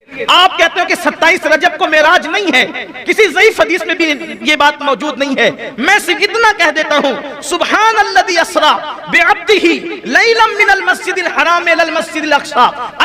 آپ کہتے ہو کہ 27 رجب کو معراج نہیں ہے، کسی ضعیف حدیث میں بھی یہ بات موجود نہیں ہے۔ میں صرف اتنا کہہ دیتا ہوں، سبحان الذی اسری بعبدہ لیلا من المسجد الحرام الی المسجد الاقصی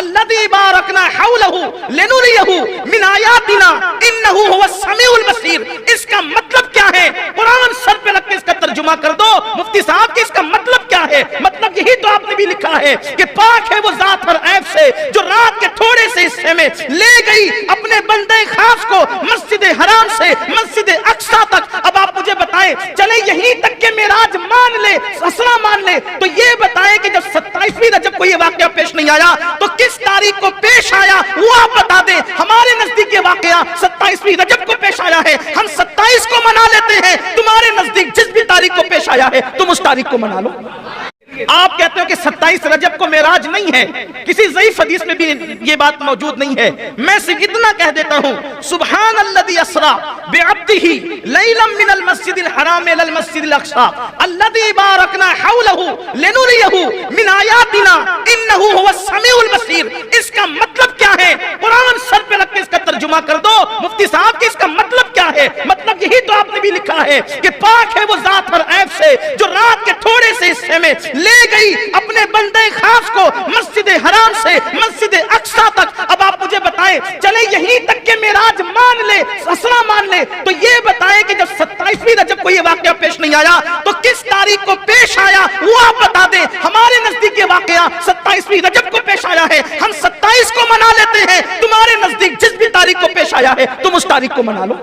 الذی بارکنا حولہ لنریہ من آیاتنا انہ هو السمیع البصیر۔ اس کا مطلب کیا ہے؟ قرآن سر پہ رکھ کے اس کا ترجمہ کر دو مفتی صاحب کہ اس کا مطلب کیا ہے؟ مطلب یہی تو آپ نے بھی لکھا ہے کہ پاک ہے وہ ذات ہر عیب سے جو رات کے تھوڑے سے حصے میں لے گئی اپنے بندے خاص کو مسجد حرام سے مسجد اقصی تک۔ اب آپ مجھے بتائیں، چلے یہیں تک کہ معراج مان لے، اسرا مان لے، تو یہ بتائیں کہ جب 27ویں رجب کو یہ واقعہ پیش نہیں آیا تو کس تاریخ کو پیش آیا وہ آپ بتا دیں۔ ہمارے نزدیک یہ واقعہ 27ویں رجب کو پیش آیا ہے، ہم 27 کو منا لیتے ہیں۔ تمہارے نزدیک جس بھی تاریخ کو پیش آیا ہے تم اس تاریخ کو منا لو۔ آپ کہتے ہو کہ 27 رجب کو معراج نہیں ہے، کسی ضعیف حدیث میں بھی یہ بات موجود نہیں ہے۔ میں صرف اتنا کہہ دیتا ہوں، سبحان الذی اسری بعبدہ لیلا من المسجد الحرام الی المسجد الاقصی الذی بارکنا حولہ لنریہ من آیاتنا انہ هو السمیع البصیر۔ اس کا مطلب کیا ہے؟ قرآن سر پہ رکھ کے اس کا ترجمہ کر دو مفتی صاحب کہ اس کا مطلب کیا ہے؟ مطلب یہی تو آپ نے بھی لکھا ہے کہ پاک ہے وہ ذات ہر عیب سے جو رات کے تھوڑے سے حصے میں لے گئی اپنے بندے خاص کو مسجد حرام سے مسجد اقصی تک۔ اب آپ مجھے بتائیں، چلے یہیں تک کہ معراج مان لے، اسرا مان لے، تو یہ بتائیں کہ جب 27ویں رجب کو یہ واقعہ پیش نہیں آیا تو کس تاریخ کو پیش آیا وہ آپ بتا دیں۔ ہمارے نزدیک یہ واقعہ 27ویں رجب کو پیش آیا ہے، ہم 27 کو منا لیتے ہیں۔ تمہارے نزدیک جس بھی تاریخ کو پیش آیا ہے تم اس تاریخ کو منا لو۔